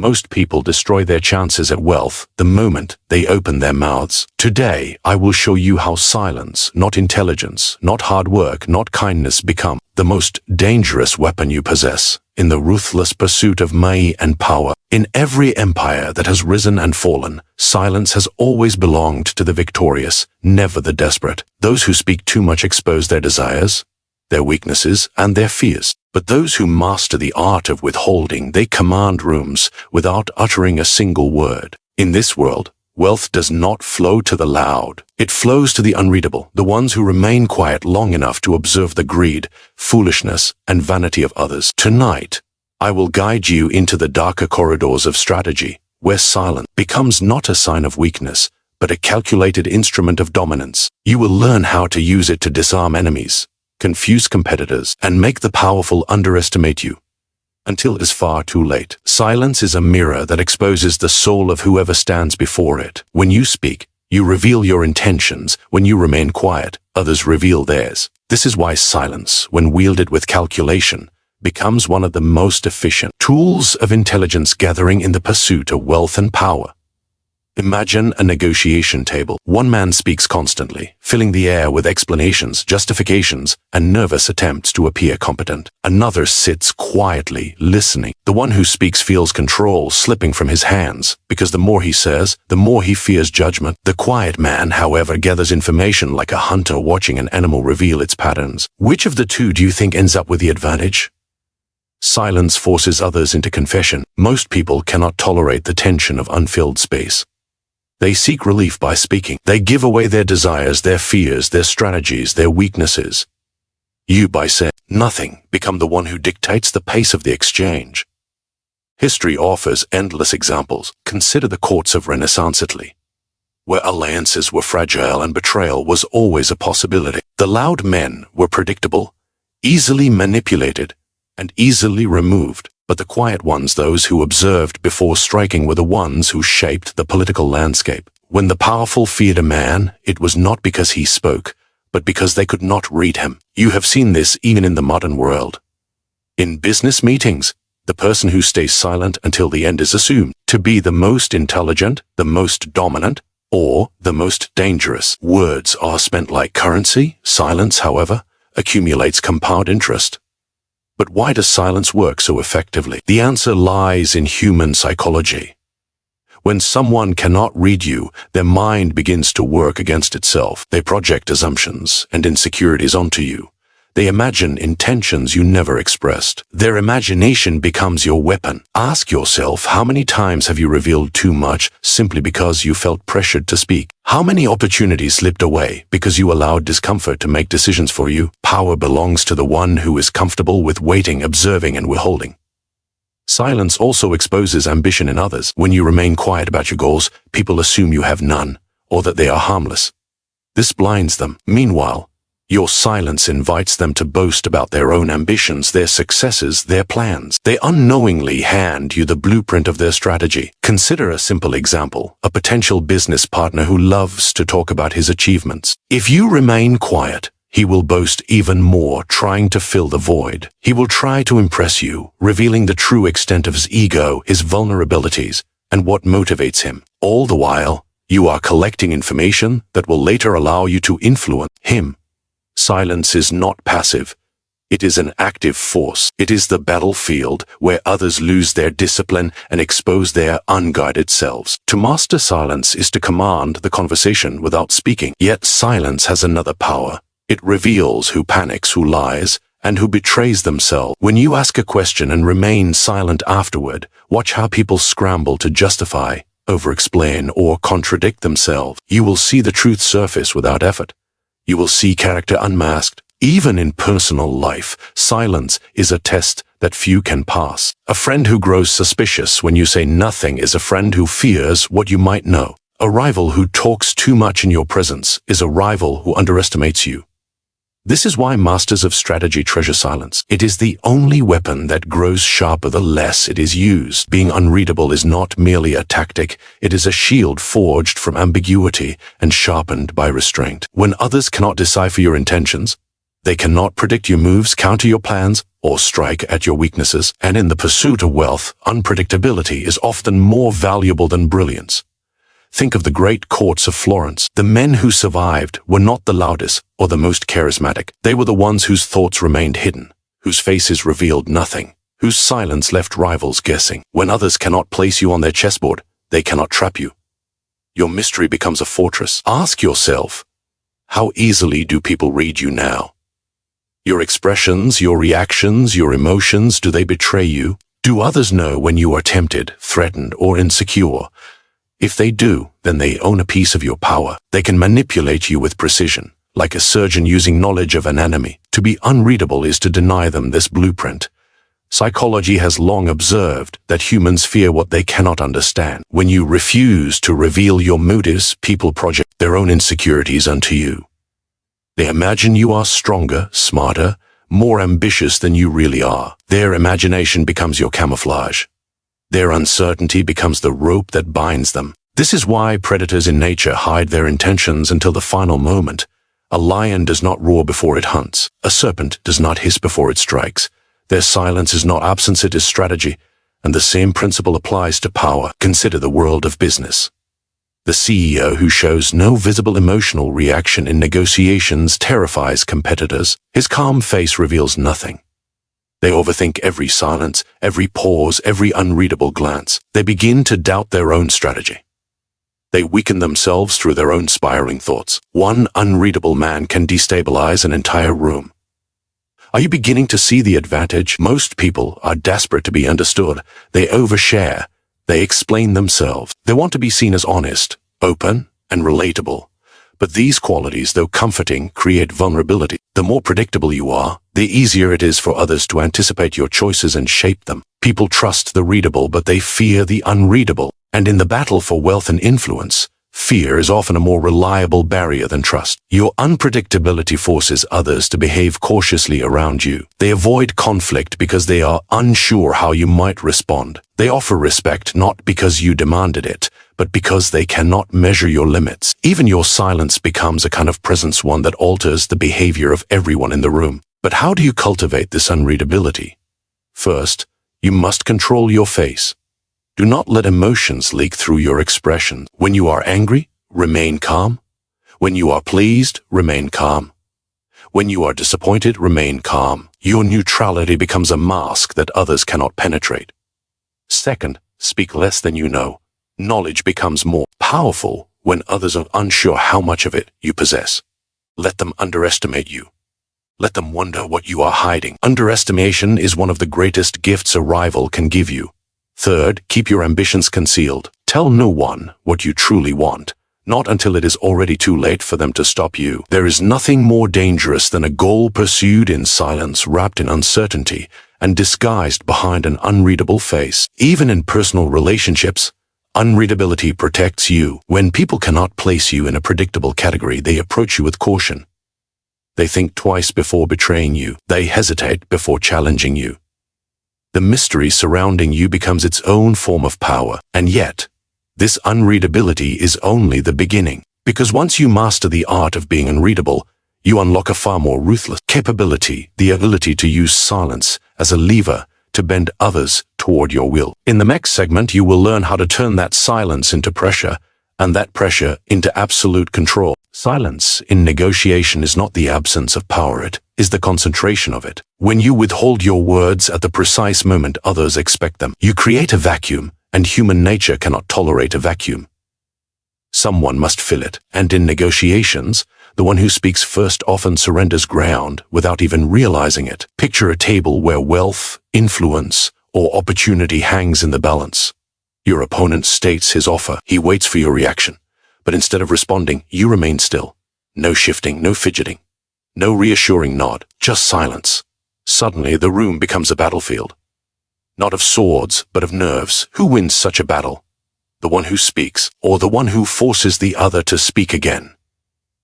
Most people destroy their chances at wealth the moment they open their mouths. Today, I will show you how silence, not intelligence, not hard work, not kindness become the most dangerous weapon you possess in the ruthless pursuit of money and power. In every empire that has risen and fallen, silence has always belonged to the victorious, never the desperate. Those who speak too much expose their desires, their weaknesses, and their fears. But those who master the art of withholding, they command rooms without uttering a single word. In this world, wealth does not flow to the loud. It flows to the unreadable, the ones who remain quiet long enough to observe the greed, foolishness, and vanity of others. Tonight, I will guide you into the darker corridors of strategy, where silence becomes not a sign of weakness, but a calculated instrument of dominance. You will learn how to use it to disarm enemies, confuse competitors, and make the powerful underestimate you, until it is far too late. Silence is a mirror that exposes the soul of whoever stands before it. When you speak, you reveal your intentions. When you remain quiet, others reveal theirs. This is why silence, when wielded with calculation, becomes one of the most efficient tools of intelligence gathering in the pursuit of wealth and power. Imagine a negotiation table. One man speaks constantly, filling the air with explanations, justifications, and nervous attempts to appear competent. Another sits quietly, listening. The one who speaks feels control slipping from his hands, because the more he says, the more he fears judgment. The quiet man, however, gathers information like a hunter watching an animal reveal its patterns. Which of the two do you think ends up with the advantage? Silence forces others into confession. Most people cannot tolerate the tension of unfilled space. They seek relief by speaking. They give away their desires, their fears, their strategies, their weaknesses. You, by saying nothing, become the one who dictates the pace of the exchange. History offers endless examples. Consider the courts of Renaissance Italy, where alliances were fragile and betrayal was always a possibility. The loud men were predictable, easily manipulated, and easily removed. But the quiet ones, those who observed before striking, were the ones who shaped the political landscape. When the powerful feared a man, it was not because he spoke, but because they could not read him. You have seen this even in the modern world. In business meetings, the person who stays silent until the end is assumed to be the most intelligent, the most dominant, or the most dangerous. Words are spent like currency. Silence, however, accumulates compound interest. But why does silence work so effectively? The answer lies in human psychology. When someone cannot read you, their mind begins to work against itself. They project assumptions and insecurities onto you. They imagine intentions you never expressed. Their imagination becomes your weapon. Ask yourself, how many times have you revealed too much simply because you felt pressured to speak? How many opportunities slipped away because you allowed discomfort to make decisions for you? Power belongs to the one who is comfortable with waiting, observing, and withholding. Silence also exposes ambition in others. When you remain quiet about your goals, people assume you have none, or that they are harmless. This blinds them. Meanwhile, your silence invites them to boast about their own ambitions, their successes, their plans. They unknowingly hand you the blueprint of their strategy. Consider a simple example: a potential business partner who loves to talk about his achievements. If you remain quiet, he will boast even more, trying to fill the void. He will try to impress you, revealing the true extent of his ego, his vulnerabilities, and what motivates him. All the while, you are collecting information that will later allow you to influence him. Silence is not passive. It is an active force. It is the battlefield where others lose their discipline and expose their unguided selves. To master silence is to command the conversation without speaking. Yet silence has another power. It reveals who panics, who lies, and who betrays themselves. When you ask a question and remain silent afterward, watch how people scramble to justify, over-explain, or contradict themselves. You will see the truth surface without effort. You will see character unmasked. Even in personal life, silence is a test that few can pass. A friend who grows suspicious when you say nothing is a friend who fears what you might know. A rival who talks too much in your presence is a rival who underestimates you. This is why masters of strategy treasure silence. It is the only weapon that grows sharper the less it is used. Being unreadable is not merely a tactic, it is a shield forged from ambiguity and sharpened by restraint. When others cannot decipher your intentions, They cannot predict your moves, counter your plans, or strike at your weaknesses, and in the pursuit of wealth, unpredictability is often more valuable than brilliance. Think of the great courts of Florence. The men who survived were not the loudest or the most charismatic. They were the ones whose thoughts remained hidden, whose faces revealed nothing, whose silence left rivals guessing. When others cannot place you on their chessboard, they cannot trap you. Your mystery becomes a fortress. Ask yourself, how easily do people read you now? Your expressions, your reactions, your emotions, do they betray you? Do others know when you are tempted, threatened, or insecure? If they do, then they own a piece of your power. They can manipulate you with precision, like a surgeon using knowledge of an enemy. To be unreadable is to deny them this blueprint. Psychology has long observed that humans fear what they cannot understand. When you refuse to reveal your motives, people project their own insecurities onto you. They imagine you are stronger, smarter, more ambitious than you really are. Their imagination becomes your camouflage. Their uncertainty becomes the rope that binds them. This is why predators in nature hide their intentions until the final moment. A lion does not roar before it hunts. A serpent does not hiss before it strikes. Their silence is not absence, it is strategy. And the same principle applies to power. Consider the world of business. The CEO who shows no visible emotional reaction in negotiations terrifies competitors. His calm face reveals nothing. They overthink every silence, every pause, every unreadable glance. They begin to doubt their own strategy. They weaken themselves through their own spiraling thoughts. One unreadable man can destabilize an entire room. Are you beginning to see the advantage? Most people are desperate to be understood. They overshare. They explain themselves. They want to be seen as honest, open, and relatable. But these qualities, though comforting, create vulnerability. The more predictable you are, the easier it is for others to anticipate your choices and shape them. People trust the readable, but they fear the unreadable. And in the battle for wealth and influence, fear is often a more reliable barrier than trust. Your unpredictability forces others to behave cautiously around you. They avoid conflict because they are unsure how you might respond. They offer respect not because you demanded it, but because they cannot measure your limits. Even your silence becomes a kind of presence, one that alters the behavior of everyone in the room. But how do you cultivate this unreadability? First, you must control your face. Do not let emotions leak through your expression. When you are angry, remain calm. When you are pleased, remain calm. When you are disappointed, remain calm. Your neutrality becomes a mask that others cannot penetrate. Second, speak less than you know. Knowledge becomes more powerful when others are unsure how much of it you possess. Let them underestimate you. Let them wonder what you are hiding. Underestimation is one of the greatest gifts a rival can give you. Third, keep your ambitions concealed. Tell no one what you truly want, not until it is already too late for them to stop you. There is nothing more dangerous than a goal pursued in silence, wrapped in uncertainty, and disguised behind an unreadable face. Even in personal relationships, unreadability protects you. When people cannot place you in a predictable category, they approach you with caution. They think twice before betraying you. They hesitate before challenging you. The mystery surrounding you becomes its own form of power. And yet, this unreadability is only the beginning. Because once you master the art of being unreadable, you unlock a far more ruthless capability, the ability to use silence as a lever to bend others toward your will. In the next segment, you will learn how to turn that silence into pressure, and that pressure into absolute control. Silence in negotiation is not the absence of power, it is the concentration of it. When you withhold your words at the precise moment others expect them, you create a vacuum, and human nature cannot tolerate a vacuum. Someone must fill it, and in negotiations, the one who speaks first often surrenders ground without even realizing it. Picture a table where wealth, influence, or opportunity hangs in the balance. Your opponent states his offer. He waits for your reaction. But instead of responding, you remain still. No shifting, no fidgeting. No reassuring nod, just silence. Suddenly, the room becomes a battlefield. Not of swords, but of nerves. Who wins such a battle? The one who speaks, or the one who forces the other to speak again?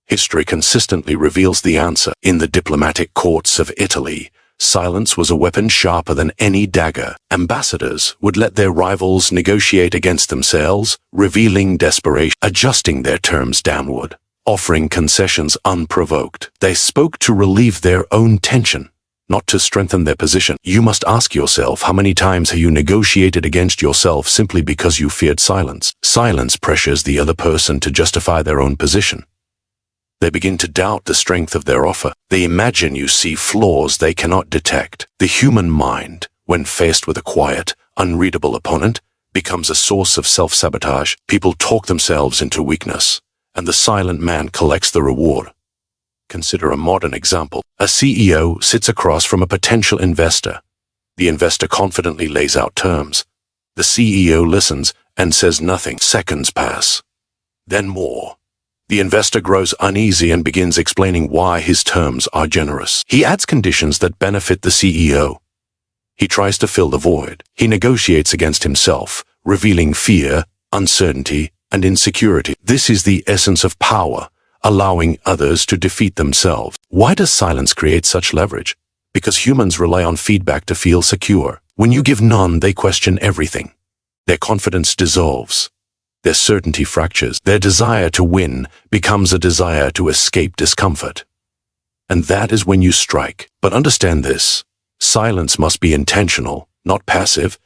History consistently reveals the answer. In the diplomatic courts of Italy, silence was a weapon sharper than any dagger. Ambassadors would let their rivals negotiate against themselves, revealing desperation, adjusting their terms downward. offering concessions unprovoked. They spoke to relieve their own tension, not to strengthen their position. You must ask yourself, how many times have you negotiated against yourself simply because you feared silence? Silence pressures the other person to justify their own position. They begin to doubt the strength of their offer. They imagine you see flaws they cannot detect. The human mind, when faced with a quiet, unreadable opponent, becomes a source of self-sabotage. People talk themselves into weakness, and the silent man collects the reward. Consider a modern example. A CEO sits across from a potential investor. The investor confidently lays out terms. The CEO listens and says nothing. Seconds pass. Then more. The investor grows uneasy and begins explaining why his terms are generous. He adds conditions that benefit the CEO. He tries to fill the void. He negotiates against himself, revealing fear, uncertainty, and insecurity. This is the essence of power, allowing others to defeat themselves. Why does silence create such leverage? Because humans rely on feedback to feel secure. When you give none, they question everything. Their confidence dissolves. Their certainty fractures. Their desire to win becomes a desire to escape discomfort. And that is when you strike. But understand this. Silence must be intentional, not passive.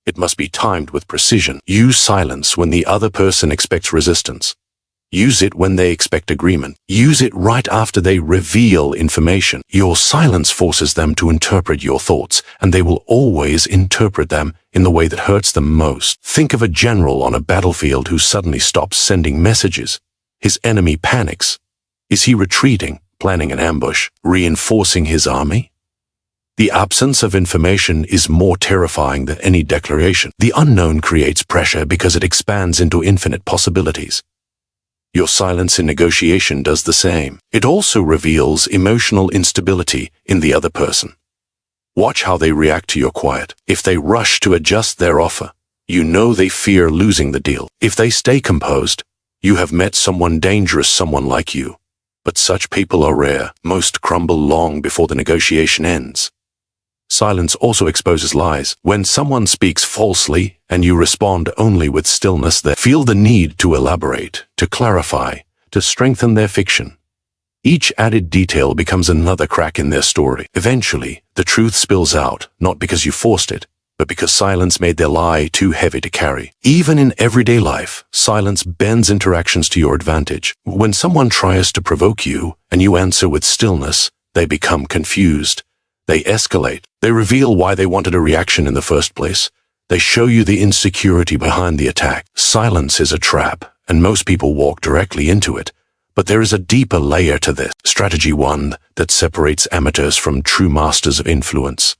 It must be timed with precision. Use silence when the other person expects resistance. Use it when they expect agreement. Use it right after they reveal information. Your silence forces them to interpret your thoughts, and they will always interpret them in the way that hurts them most. Think of a general on a battlefield who suddenly stops sending messages. His enemy panics. Is he retreating, planning an ambush, reinforcing his army? The absence of information is more terrifying than any declaration. The unknown creates pressure because it expands into infinite possibilities. Your silence in negotiation does the same. It also reveals emotional instability in the other person. Watch how they react to your quiet. If they rush to adjust their offer, you know they fear losing the deal. If they stay composed, you have met someone dangerous, someone like you. But such people are rare. Most crumble long before the negotiation ends. Silence also exposes lies. When someone speaks falsely and you respond only with stillness, they feel the need to elaborate, to clarify, to strengthen their fiction. Each added detail becomes another crack in their story. Eventually, the truth spills out, not because you forced it, but because silence made their lie too heavy to carry. Even in everyday life, silence bends interactions to your advantage. When someone tries to provoke you and you answer with stillness, they become confused. They escalate. They reveal why they wanted a reaction in the first place. They show you the insecurity behind the attack. Silence is a trap, and most people walk directly into it. But there is a deeper layer to this. Strategy 1 that separates amateurs from true masters of influence.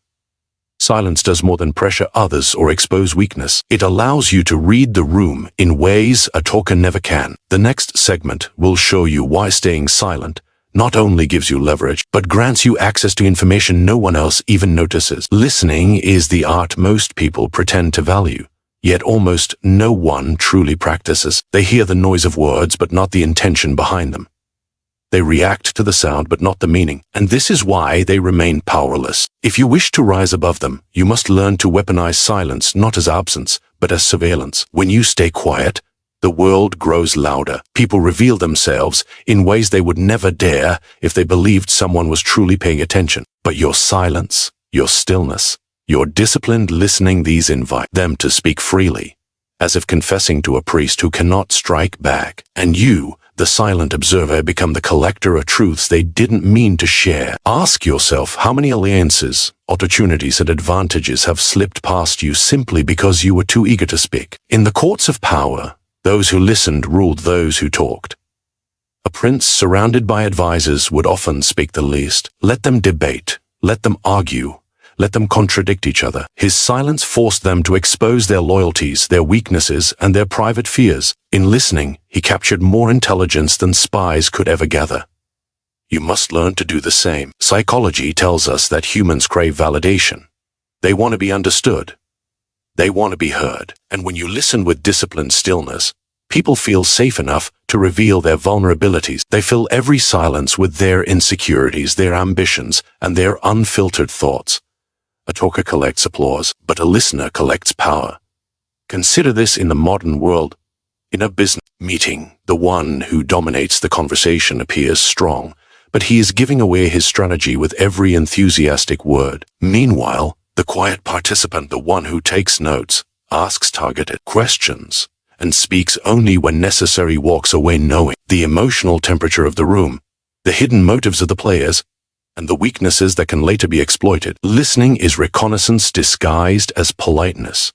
Silence does more than pressure others or expose weakness. It allows you to read the room in ways a talker never can. The next segment will show you why staying silent not only gives you leverage, but grants you access to information no one else even notices. Listening is the art most people pretend to value, yet almost no one truly practices. They hear the noise of words, but not the intention behind them. They react to the sound, but not the meaning. And this is why they remain powerless. If you wish to rise above them, you must learn to weaponize silence, not as absence, but as surveillance. When you stay quiet, the world grows louder. People reveal themselves in ways they would never dare if they believed someone was truly paying attention. But your silence, your stillness, your disciplined listening, these invite them to speak freely, as if confessing to a priest who cannot strike back. And you, the silent observer, become the collector of truths they didn't mean to share. Ask yourself how many alliances, opportunities, and advantages have slipped past you simply because you were too eager to speak. In the courts of power, those who listened ruled those who talked. A prince surrounded by advisors would often speak the least. Let them debate, let them argue, let them contradict each other. His silence forced them to expose their loyalties, their weaknesses, and their private fears. In listening, he captured more intelligence than spies could ever gather. You must learn to do the same. Psychology tells us that humans crave validation. They want to be understood. They want to be heard. And when you listen with disciplined stillness, people feel safe enough to reveal their vulnerabilities. They fill every silence with their insecurities, their ambitions, and their unfiltered thoughts. A talker collects applause, but a listener collects power. Consider this in the modern world. In a business meeting, the one who dominates the conversation appears strong, but he is giving away his strategy with every enthusiastic word. Meanwhile, the quiet participant, the one who takes notes, asks targeted questions, and speaks only when necessary, walks away knowing the emotional temperature of the room, the hidden motives of the players, and the weaknesses that can later be exploited. Listening is reconnaissance disguised as politeness.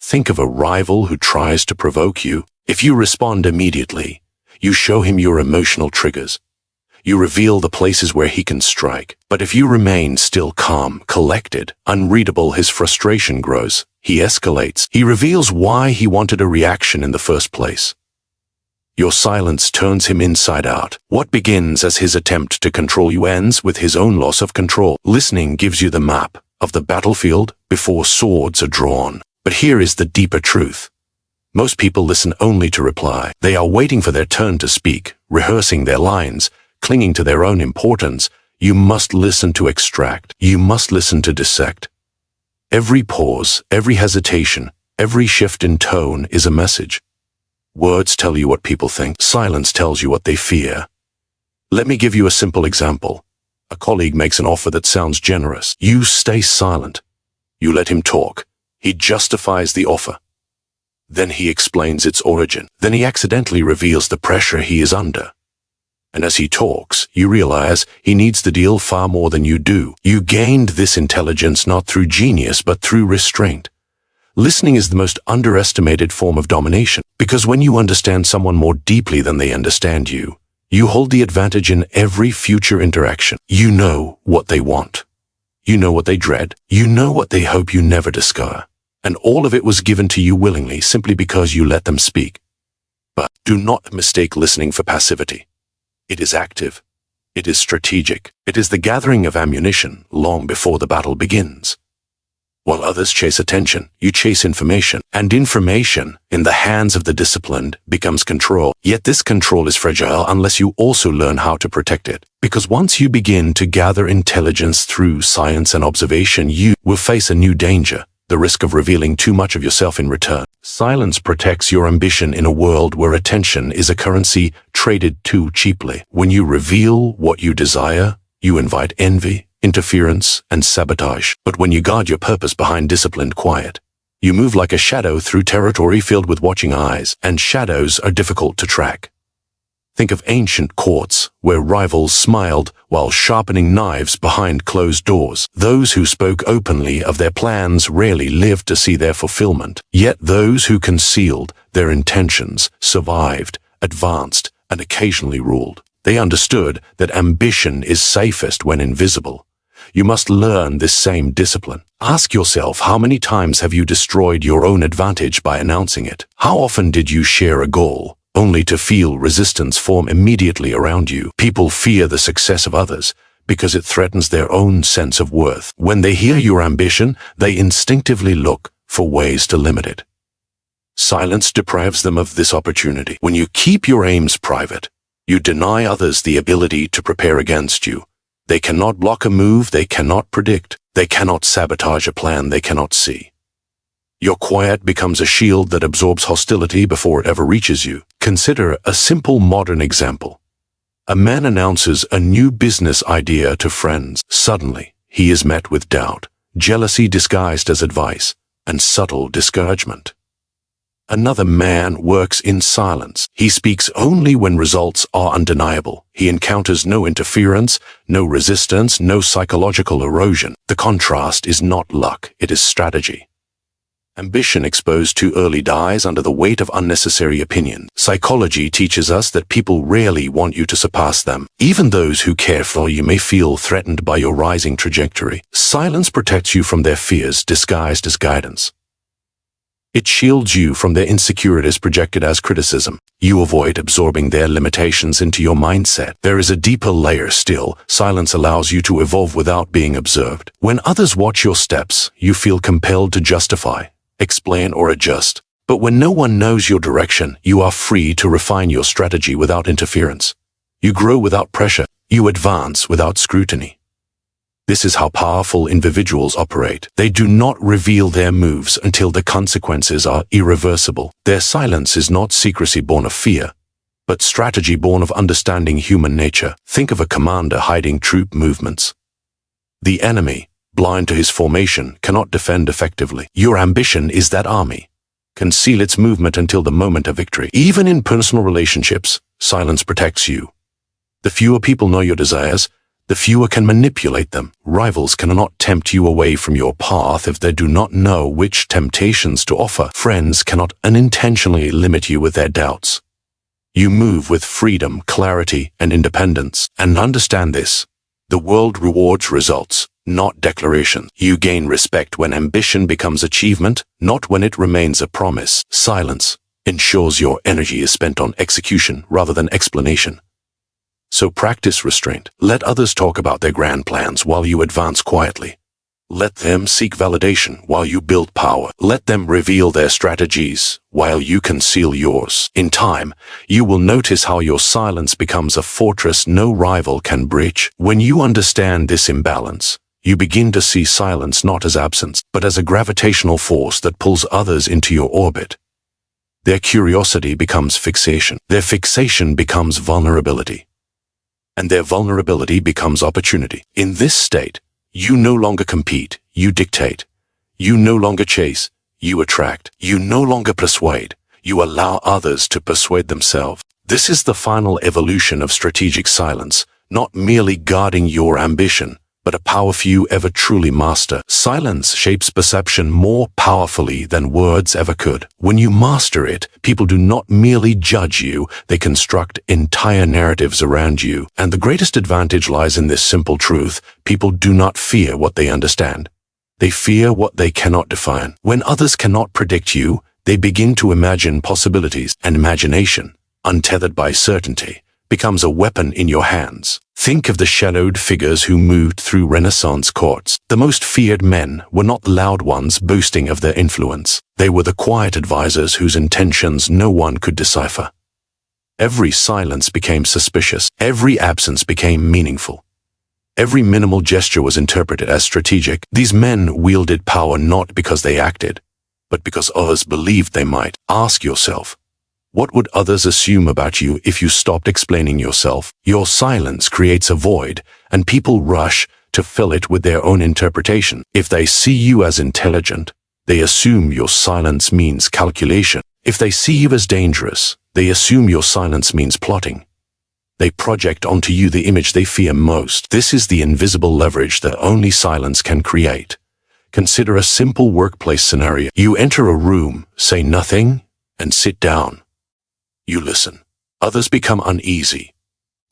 Think of a rival who tries to provoke you. If you respond immediately, you show him your emotional triggers. You reveal the places where he can strike. But if you remain still, calm, collected, unreadable, his frustration grows. He escalates. He reveals why he wanted a reaction in the first place. Your silence turns him inside out. What begins as his attempt to control you ends with his own loss of control. Listening gives you the map of the battlefield before swords are drawn. But here is the deeper truth. Most people listen only to reply. They are waiting for their turn to speak, rehearsing their lines, clinging to their own importance. You must listen to extract. You must listen to dissect. Every pause, every hesitation, every shift in tone is a message. Words tell you what people think. Silence tells you what they fear. Let me give you a simple example. A colleague makes an offer that sounds generous. You stay silent. You let him talk. He justifies the offer. Then he explains its origin. Then he accidentally reveals the pressure he is under. And as he talks, you realize he needs the deal far more than you do. You gained this intelligence not through genius, but through restraint. Listening is the most underestimated form of domination, because when you understand someone more deeply than they understand you, you hold the advantage in every future interaction. You know what they want. You know what they dread. You know what they hope you never discover. And all of it was given to you willingly simply because you let them speak. But do not mistake listening for passivity. It is active. It is strategic. It is the gathering of ammunition long before the battle begins. While others chase attention, you chase information. And information, in the hands of the disciplined, becomes control. Yet this control is fragile unless you also learn how to protect it. Because once you begin to gather intelligence through science and observation, you will face a new danger. The risk of revealing too much of yourself in return. Silence protects your ambition in a world where attention is a currency traded too cheaply. When you reveal what you desire, you invite envy, interference, and sabotage. But when you guard your purpose behind disciplined quiet, you move like a shadow through territory filled with watching eyes, and shadows are difficult to track. Think of ancient courts where rivals smiled while sharpening knives behind closed doors. Those who spoke openly of their plans rarely lived to see their fulfillment. Yet those who concealed their intentions survived, advanced, and occasionally ruled. They understood that ambition is safest when invisible. You must learn this same discipline. Ask yourself, how many times have you destroyed your own advantage by announcing it? How often did you share a goal, only to feel resistance form immediately around you? People fear the success of others because it threatens their own sense of worth. When they hear your ambition, they instinctively look for ways to limit it. Silence deprives them of this opportunity. When you keep your aims private, you deny others the ability to prepare against you. They cannot block a move they cannot predict. They cannot sabotage a plan they cannot see. Your quiet becomes a shield that absorbs hostility before it ever reaches you. Consider a simple modern example. A man announces a new business idea to friends. Suddenly, he is met with doubt, jealousy disguised as advice, and subtle discouragement. Another man works in silence. He speaks only when results are undeniable. He encounters no interference, no resistance, no psychological erosion. The contrast is not luck, it is strategy. Ambition exposed too early dies under the weight of unnecessary opinion. Psychology teaches us that people rarely want you to surpass them. Even those who care for you may feel threatened by your rising trajectory. Silence protects you from their fears disguised as guidance. It shields you from their insecurities projected as criticism. You avoid absorbing their limitations into your mindset. There is a deeper layer still. Silence allows you to evolve without being observed. When others watch your steps, you feel compelled to justify, explain, or adjust. But when no one knows your direction, you are free to refine your strategy without interference. You grow without pressure. You advance without scrutiny. This is how powerful individuals operate. They do not reveal their moves until the consequences are irreversible. Their silence is not secrecy born of fear, but strategy born of understanding human nature. Think of a commander hiding troop movements. The enemy, blind to his formation, cannot defend effectively. Your ambition is that army. Conceal its movement until the moment of victory. Even in personal relationships, silence protects you. The fewer people know your desires, the fewer can manipulate them. Rivals cannot tempt you away from your path if they do not know which temptations to offer. Friends cannot unintentionally limit you with their doubts. You move with freedom, clarity, and independence. And understand this: the world rewards results, not declaration. You gain respect when ambition becomes achievement, not when it remains a promise. Silence ensures your energy is spent on execution rather than explanation. So practice restraint. Let others talk about their grand plans while you advance quietly. Let them seek validation while you build power. Let them reveal their strategies while you conceal yours. In time, you will notice how your silence becomes a fortress no rival can breach. When you understand this imbalance, you begin to see silence not as absence, but as a gravitational force that pulls others into your orbit. Their curiosity becomes fixation. Their fixation becomes vulnerability. And their vulnerability becomes opportunity. In this state, you no longer compete, you dictate. You no longer chase, you attract. You no longer persuade, you allow others to persuade themselves. This is the final evolution of strategic silence, not merely guarding your ambition, but a power few ever truly master. Silence shapes perception more powerfully than words ever could. When you master it, people do not merely judge you, they construct entire narratives around you. And the greatest advantage lies in this simple truth: people do not fear what they understand. They fear what they cannot define. When others cannot predict you, they begin to imagine possibilities, and imagination, untethered by certainty, becomes a weapon in your hands. Think of the shadowed figures who moved through Renaissance courts. The most feared men were not the loud ones boasting of their influence. They were the quiet advisors whose intentions no one could decipher. Every silence became suspicious. Every absence became meaningful. Every minimal gesture was interpreted as strategic. These men wielded power not because they acted, but because others believed they might. Ask yourself, what would others assume about you if you stopped explaining yourself? Your silence creates a void, and people rush to fill it with their own interpretation. If they see you as intelligent, they assume your silence means calculation. If they see you as dangerous, they assume your silence means plotting. They project onto you the image they fear most. This is the invisible leverage that only silence can create. Consider a simple workplace scenario. You enter a room, say nothing, and sit down. You listen. Others become uneasy.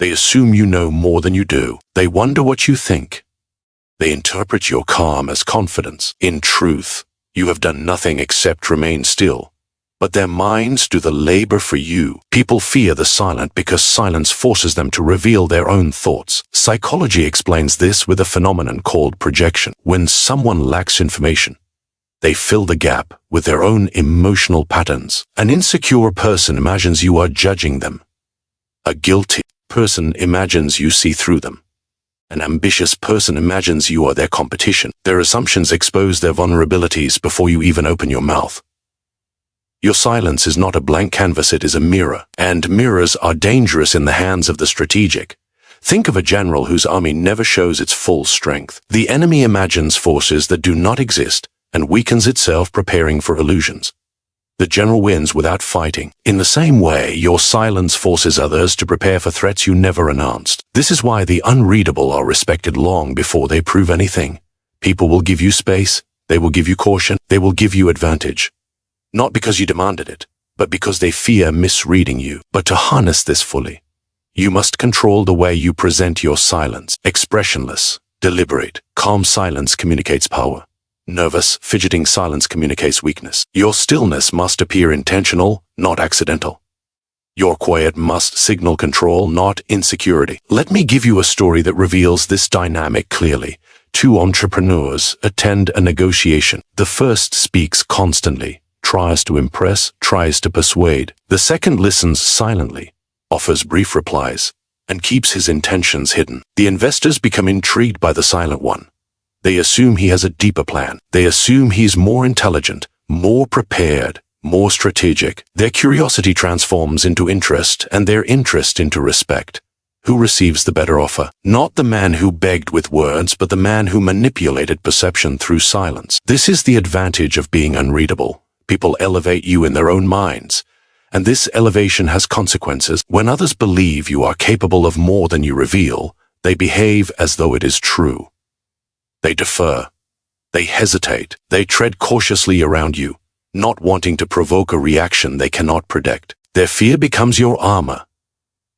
They assume you know more than you do. They wonder what you think. They interpret your calm as confidence. In truth, you have done nothing except remain still. But their minds do the labor for you. People fear the silent because silence forces them to reveal their own thoughts. Psychology explains this with a phenomenon called projection. When someone lacks information, they fill the gap with their own emotional patterns. An insecure person imagines you are judging them. A guilty person imagines you see through them. An ambitious person imagines you are their competition. Their assumptions expose their vulnerabilities before you even open your mouth. Your silence is not a blank canvas, it is a mirror. And mirrors are dangerous in the hands of the strategic. Think of a general whose army never shows its full strength. The enemy imagines forces that do not exist and weakens itself preparing for illusions. The general wins without fighting. In the same way, your silence forces others to prepare for threats you never announced. This is why the unreadable are respected long before they prove anything. People will give you space, they will give you caution, they will give you advantage. Not because you demanded it, but because they fear misreading you. But to harness this fully, you must control the way you present your silence. Expressionless, deliberate, calm silence communicates power. Nervous, fidgeting silence communicates weakness. Your stillness must appear intentional, not accidental. Your quiet must signal control, not insecurity. Let me give you a story that reveals this dynamic clearly. Two entrepreneurs attend a negotiation. The first speaks constantly, tries to impress, tries to persuade. The second listens silently, offers brief replies, and keeps his intentions hidden. The investors become intrigued by the silent one. They assume he has a deeper plan. They assume he's more intelligent, more prepared, more strategic. Their curiosity transforms into interest, and their interest into respect. Who receives the better offer? Not the man who begged with words, but the man who manipulated perception through silence. This is the advantage of being unreadable. People elevate you in their own minds, and this elevation has consequences. When others believe you are capable of more than you reveal, they behave as though it is true. They defer. They hesitate. They tread cautiously around you, not wanting to provoke a reaction they cannot predict. Their fear becomes your armor.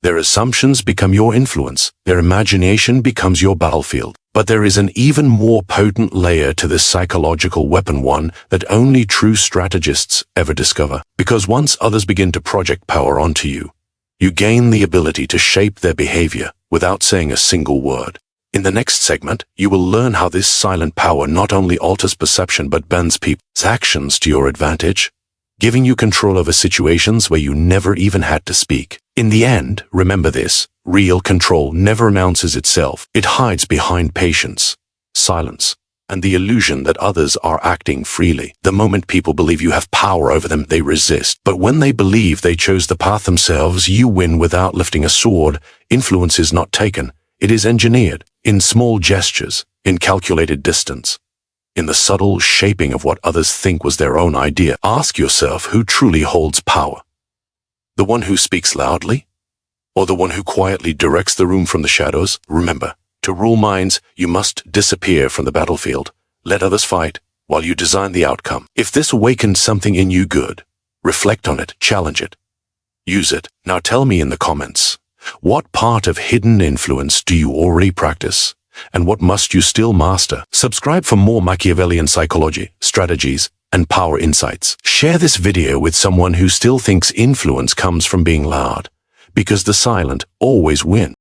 Their assumptions become your influence. Their imagination becomes your battlefield. But there is an even more potent layer to this psychological weapon, one that only true strategists ever discover. Because once others begin to project power onto you, you gain the ability to shape their behavior without saying a single word. In the next segment, you will learn how this silent power not only alters perception but bends people's actions to your advantage, giving you control over situations where you never even had to speak. In the end, remember this: real control never announces itself. It hides behind patience, silence, and the illusion that others are acting freely. The moment people believe you have power over them, they resist. But when they believe they chose the path themselves, you win without lifting a sword. Influence is not taken. It is engineered, in small gestures, in calculated distance, in the subtle shaping of what others think was their own idea. Ask yourself who truly holds power. The one who speaks loudly, or the one who quietly directs the room from the shadows? Remember, to rule minds, you must disappear from the battlefield. Let others fight while you design the outcome. If this awakens something in you good, reflect on it, challenge it, use it. Now tell me in the comments, what part of hidden influence do you already practice, and what must you still master? Subscribe for more Machiavellian psychology, strategies, and power insights. Share this video with someone who still thinks influence comes from being loud, because the silent always win.